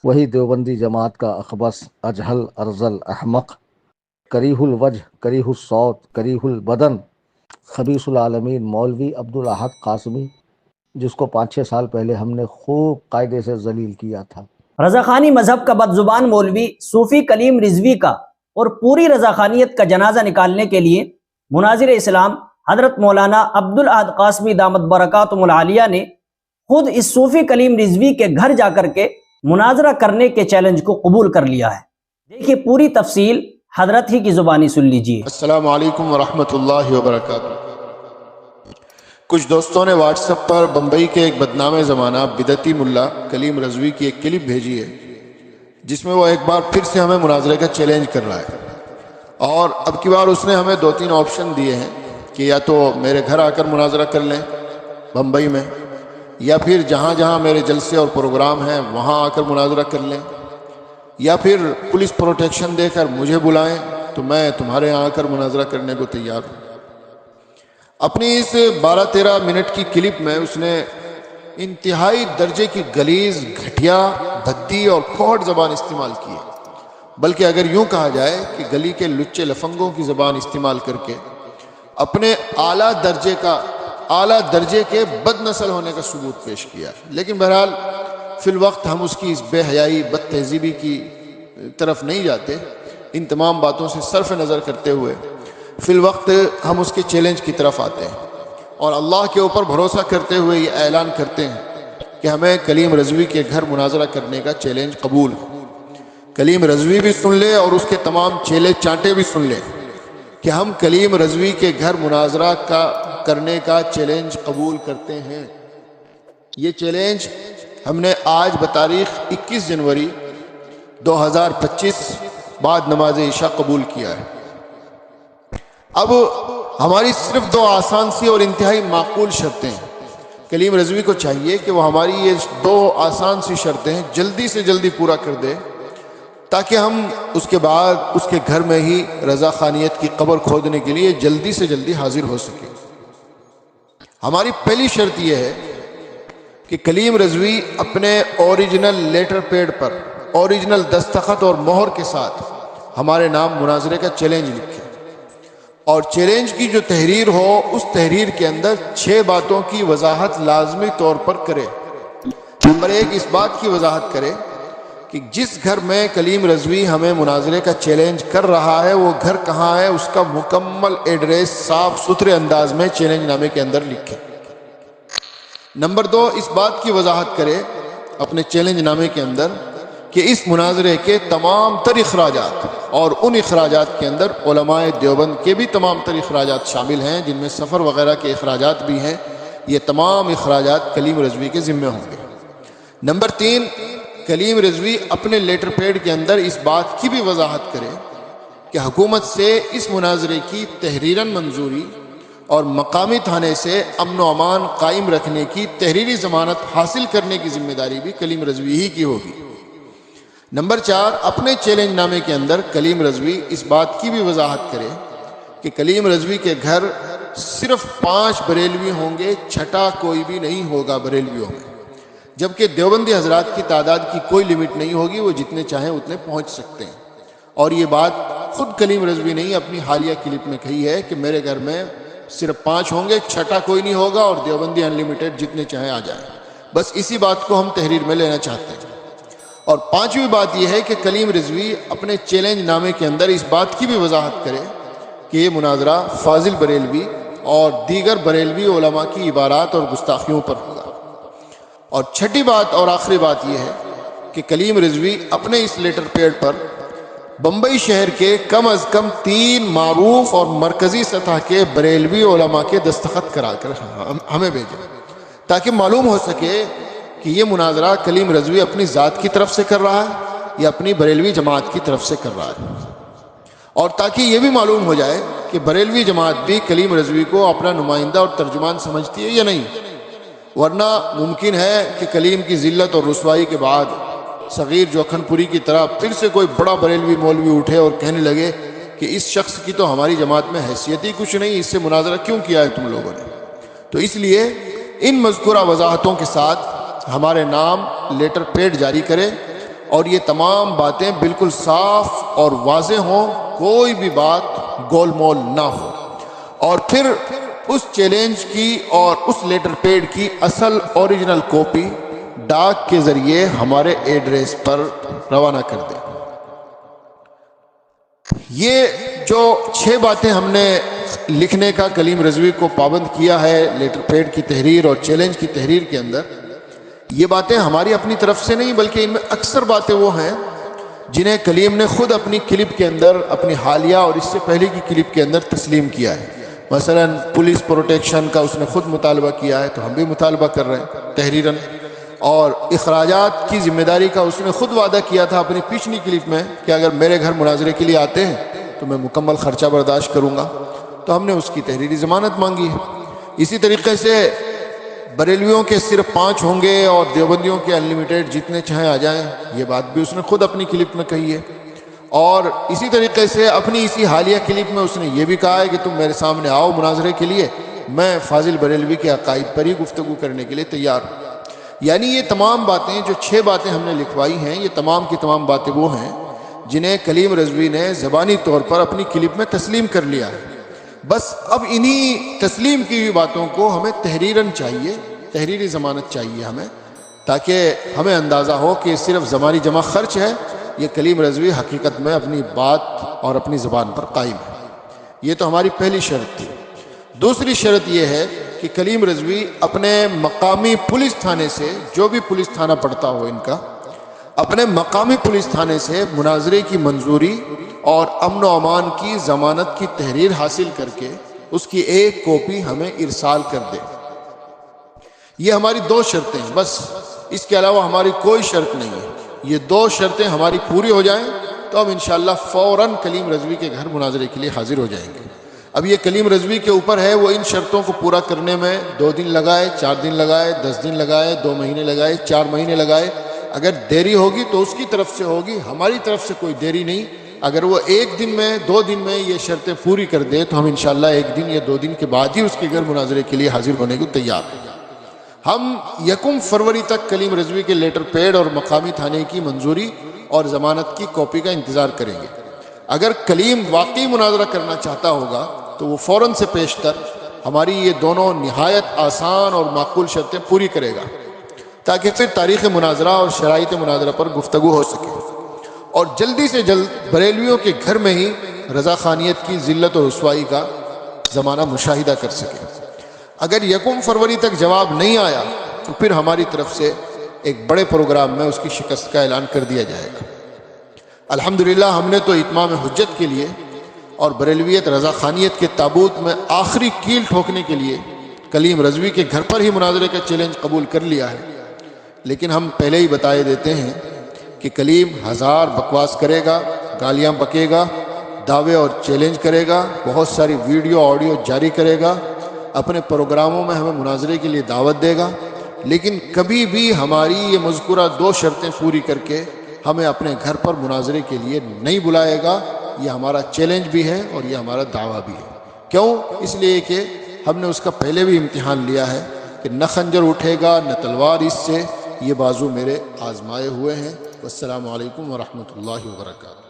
وہی دیوبندی جماعت کا اخبث اجہل ارزل احمق کریہ الوجہ کریہ الصوت کریہ البدن خبیث العالمین مولوی عبدالاحد قاسمی، جس کو 5-6 سال پہلے ہم نے خوب قاعدے سے ذلیل کیا تھا۔ رضاخانی مذہب کا بدزبان مولوی صوفی کلیم رضوی کا اور پوری رضاخانیت کا جنازہ نکالنے کے لیے مناظر اسلام حضرت مولانا عبدالاحد قاسمی دامت برکاتہم العالیہ نے خود اس صوفی کلیم رضوی کے گھر جا کر کے مناظرہ کرنے کے چیلنج کو قبول کر لیا ہے۔ دیکھیے پوری تفصیل حضرت ہی کی زبانی سن لیجیے۔ السلام علیکم ورحمۃ اللہ وبرکاتہ۔ کچھ دوستوں نے واٹس ایپ پر بمبئی کے ایک بدنام زمانہ بدعتی ملا کلیم رضوی کی ایک کلپ بھیجی ہے، جس میں وہ ایک بار پھر سے ہمیں مناظرے کا چیلنج کر رہا ہے، اور اب کی بار اس نے ہمیں 2-3 آپشن دیے ہیں کہ یا تو میرے گھر آ کر مناظرہ کر لیں بمبئی میں، یا پھر جہاں جہاں میرے جلسے اور پروگرام ہیں وہاں آ کر مناظرہ کر لیں، یا پھر پولیس پروٹیکشن دے کر مجھے بلائیں تو میں تمہارے یہاں آ کر مناظرہ کرنے کو تیار ہوں۔ اپنی اس 12-13 منٹ کی کلپ میں اس نے انتہائی درجے کی غلیظ، گھٹیا، بھدی اور کھوٹ زبان استعمال کی ہے، بلکہ اگر یوں کہا جائے کہ گلی کے لچے لفنگوں کی زبان استعمال کر کے اپنے اعلیٰ درجے کے بد نسل ہونے کا ثبوت پیش کیا ہے۔ لیکن بہرحال فی الوقت ہم اس کی اس بے حیائی، بد تہذیبی کی طرف نہیں جاتے۔ ان تمام باتوں سے صرف نظر کرتے ہوئے فی الوقت ہم اس کے چیلنج کی طرف آتے ہیں، اور اللہ کے اوپر بھروسہ کرتے ہوئے یہ اعلان کرتے ہیں کہ ہمیں کلیم رضوی کے گھر مناظرہ کرنے کا چیلنج قبول ہے۔ کلیم رضوی بھی سن لے اور اس کے تمام چیلے چانٹے بھی سن لے کہ ہم کلیم رضوی کے گھر مناظرہ کرنے کا چیلنج قبول کرتے ہیں۔ یہ چیلنج ہم نے آج بتاریخ 21 جنوری 2025 بعد نماز عشاء قبول کیا ہے۔ اب ہماری صرف 2 آسان سی اور انتہائی معقول شرطیں ہیں۔ کلیم رضوی کو چاہیے کہ وہ ہماری یہ 2 آسان سی شرطیں جلدی سے جلدی پورا کر دے، تاکہ ہم اس کے بعد اس کے گھر میں ہی رضا خانیت کی قبر کھودنے کے لیے جلدی سے جلدی حاضر ہو سکے۔ ہماری پہلی شرط یہ ہے کہ کلیم رضوی اپنے اوریجنل لیٹر پیڈ پر اوریجنل دستخط اور مہر کے ساتھ ہمارے نام مناظرے کا چیلنج لکھے، اور چیلنج کی جو تحریر ہو اس تحریر کے اندر 6 باتوں کی وضاحت لازمی طور پر کرے۔ نمبر 1، اس بات کی وضاحت کرے کہ جس گھر میں کلیم رضوی ہمیں مناظرے کا چیلنج کر رہا ہے وہ گھر کہاں ہے، اس کا مکمل ایڈریس صاف ستھرے انداز میں چیلنج نامے کے اندر لکھے۔ نمبر 2، اس بات کی وضاحت کرے اپنے چیلنج نامے کے اندر کہ اس مناظرے کے تمام تر اخراجات، اور ان اخراجات کے اندر علماء دیوبند کے بھی تمام تر اخراجات شامل ہیں، جن میں سفر وغیرہ کے اخراجات بھی ہیں، یہ تمام اخراجات کلیم رضوی کے ذمہ ہوں گے۔ نمبر 3، کلیم رضوی اپنے لیٹر پیڈ کے اندر اس بات کی بھی وضاحت کرے کہ حکومت سے اس مناظرے کی تحریراً منظوری اور مقامی تھانے سے امن و امان قائم رکھنے کی تحریری ضمانت حاصل کرنے کی ذمہ داری بھی کلیم رضوی ہی کی ہوگی۔ نمبر 4، اپنے چیلنج نامے کے اندر کلیم رضوی اس بات کی بھی وضاحت کرے کہ کلیم رضوی کے گھر صرف 5 بریلوی ہوں گے، چھٹا کوئی بھی نہیں ہوگا بریلویوں میں، جبکہ دیوبندی حضرات کی تعداد کی کوئی لمٹ نہیں ہوگی، وہ جتنے چاہیں اتنے پہنچ سکتے ہیں۔ اور یہ بات خود کلیم رضوی نے اپنی حالیہ کلپ میں کہی ہے کہ میرے گھر میں صرف 5 ہوں گے، چھٹا کوئی نہیں ہوگا، اور دیوبندی انلیمیٹڈ جتنے چاہیں آ جائیں۔ بس اسی بات کو ہم تحریر میں لینا چاہتے ہیں۔ اور 5ویں بات یہ ہے کہ کلیم رضوی اپنے چیلنج نامے کے اندر اس بات کی بھی وضاحت کرے کہ یہ مناظرہ فاضل بریلوی اور دیگر بریلوی علماء کی عبارات اور گستاخیوں پر ہوگا۔ اور 6ٹھی بات اور آخری بات یہ ہے کہ کلیم رضوی اپنے اس لیٹر پیڈ پر بمبئی شہر کے کم از کم 3 معروف اور مرکزی سطح کے بریلوی علماء کے دستخط کرا کر ہمیں بھیجے، تاکہ معلوم ہو سکے کہ یہ مناظرہ کلیم رضوی اپنی ذات کی طرف سے کر رہا ہے یا اپنی بریلوی جماعت کی طرف سے کر رہا ہے، اور تاکہ یہ بھی معلوم ہو جائے کہ بریلوی جماعت بھی کلیم رضوی کو اپنا نمائندہ اور ترجمان سمجھتی ہے یا نہیں۔ ورنہ ممکن ہے کہ کلیم کی ذلت اور رسوائی کے بعد صغیر جوکھن پوری کی طرح پھر سے کوئی بڑا بریلوی مولوی اٹھے اور کہنے لگے کہ اس شخص کی تو ہماری جماعت میں حیثیت ہی کچھ نہیں، اس سے مناظرہ کیوں کیا ہے تم لوگوں نے۔ تو اس لیے ان مذکورہ وضاحتوں کے ساتھ ہمارے نام لیٹر پیڈ جاری کرے اور یہ تمام باتیں بالکل صاف اور واضح ہوں، کوئی بھی بات گول مول نہ ہو، اور پھر اس چیلنج کی اور اس لیٹر پیڈ کی اصل اوریجنل کاپی ڈاک کے ذریعے ہمارے ایڈریس پر روانہ کر دیں۔ یہ جو 6 باتیں ہم نے لکھنے کا کلیم رضوی کو پابند کیا ہے لیٹر پیڈ کی تحریر اور چیلنج کی تحریر کے اندر، یہ باتیں ہماری اپنی طرف سے نہیں، بلکہ ان میں اکثر باتیں وہ ہیں جنہیں کلیم نے خود اپنی کلپ کے اندر، اپنی حالیہ اور اس سے پہلے کی کلپ کے اندر تسلیم کیا ہے۔ مثلا پولیس پروٹیکشن کا اس نے خود مطالبہ کیا ہے، تو ہم بھی مطالبہ کر رہے ہیں تحریراً، اور اخراجات کی ذمہ داری کا اس نے خود وعدہ کیا تھا اپنی پچھلی کلپ میں کہ اگر میرے گھر مناظرے کے لیے آتے ہیں تو میں مکمل خرچہ برداشت کروں گا، تو ہم نے اس کی تحریری ضمانت مانگی ہے۔ اسی طریقے سے بریلویوں کے صرف 5 ہوں گے اور دیوبندیوں کے انلیمیٹڈ جتنے چاہیں آ جائیں، یہ بات بھی اس نے خود اپنی کلپ میں کہی ہے۔ اور اسی طریقے سے اپنی اسی حالیہ کلپ میں اس نے یہ بھی کہا ہے کہ تم میرے سامنے آؤ مناظرے کے لیے، میں فاضل بریلوی کے عقائد پر ہی گفتگو کرنے کے لیے تیار ہوں۔ یعنی یہ تمام باتیں، جو 6 باتیں ہم نے لکھوائی ہیں، یہ تمام کی تمام باتیں وہ ہیں جنہیں کلیم رضوی نے زبانی طور پر اپنی کلپ میں تسلیم کر لیا ہے۔ بس اب انہی تسلیم کی ہوئی باتوں کو ہمیں تحریراً چاہیے، تحریری ضمانت چاہیے ہمیں، تاکہ ہمیں اندازہ ہو کہ صرف زمانی جمع خرچ ہے، یہ کلیم رضوی حقیقت میں اپنی بات اور اپنی زبان پر قائم ہے۔ یہ تو ہماری پہلی شرط تھی۔ دوسری شرط یہ ہے کہ کلیم رضوی اپنے مقامی پولیس تھانے سے، جو بھی پولیس تھانہ پڑتا ہو ان کا، اپنے مقامی پولیس تھانے سے مناظرے کی منظوری اور امن و امان کی ضمانت کی تحریر حاصل کر کے اس کی ایک کاپی ہمیں ارسال کر دے۔ یہ ہماری 2 شرطیں ہیں، بس اس کے علاوہ ہماری کوئی شرط نہیں ہے۔ یہ 2 شرطیں ہماری پوری ہو جائیں تو ہم انشاءاللہ فوراً کلیم رضوی کے گھر مناظرے کے لیے حاضر ہو جائیں گے۔ اب یہ کلیم رضوی کے اوپر ہے، وہ ان شرطوں کو پورا کرنے میں 2 دن لگائے، 4 دن لگائے، 10 دن لگائے، 2 مہینے لگائے، 4 مہینے لگائے۔ اگر دیری ہوگی تو اس کی طرف سے ہوگی، ہماری طرف سے کوئی دیری نہیں۔ اگر وہ 1 دن میں 2 دن میں یہ شرطیں پوری کر دے تو ہم انشاءاللہ 1 دن یا 2 دن کے بعد ہی اس کے گھر مناظرے کے لیے حاضر ہونے کو تیار ہیں۔ ہم 1 فروری تک کلیم رضوی کے لیٹر پیڈ اور مقامی تھانے کی منظوری اور ضمانت کی کاپی کا انتظار کریں گے۔ اگر کلیم واقعی مناظرہ کرنا چاہتا ہوگا تو وہ فوراً سے پیشتر ہماری یہ دونوں نہایت آسان اور معقول شرطیں پوری کرے گا، تاکہ پھر تاریخ مناظرہ اور شرائط مناظرہ پر گفتگو ہو سکے، اور جلدی سے جلد بریلویوں کے گھر میں ہی رضا خانیت کی ذلت و رسوائی کا زمانہ مشاہدہ کر سکے۔ اگر 1 فروری تک جواب نہیں آیا تو پھر ہماری طرف سے ایک بڑے پروگرام میں اس کی شکست کا اعلان کر دیا جائے گا۔ الحمدللہ ہم نے تو اتمام حجت کے لیے اور بریلویت رضا خانیت کے تابوت میں آخری کیل ٹھوکنے کے لیے کلیم رضوی کے گھر پر ہی مناظرے کا چیلنج قبول کر لیا ہے، لیکن ہم پہلے ہی بتائے دیتے ہیں کہ کلیم 1000 بکواس کرے گا، گالیاں بکے گا، دعوے اور چیلنج کرے گا، بہت ساری ویڈیو آڈیو جاری کرے گا، اپنے پروگراموں میں ہمیں مناظرے کے لیے دعوت دے گا، لیکن کبھی بھی ہماری یہ مذکورہ 2 شرطیں پوری کر کے ہمیں اپنے گھر پر مناظرے کے لیے نہیں بلائے گا۔ یہ ہمارا چیلنج بھی ہے اور یہ ہمارا دعویٰ بھی ہے۔ کیوں؟ اس لیے کہ ہم نے اس کا پہلے بھی امتحان لیا ہے کہ نہ خنجر اٹھے گا نہ تلوار اس سے، یہ بازو میرے آزمائے ہوئے ہیں۔ والسلام علیکم ورحمۃ اللہ وبرکاتہ۔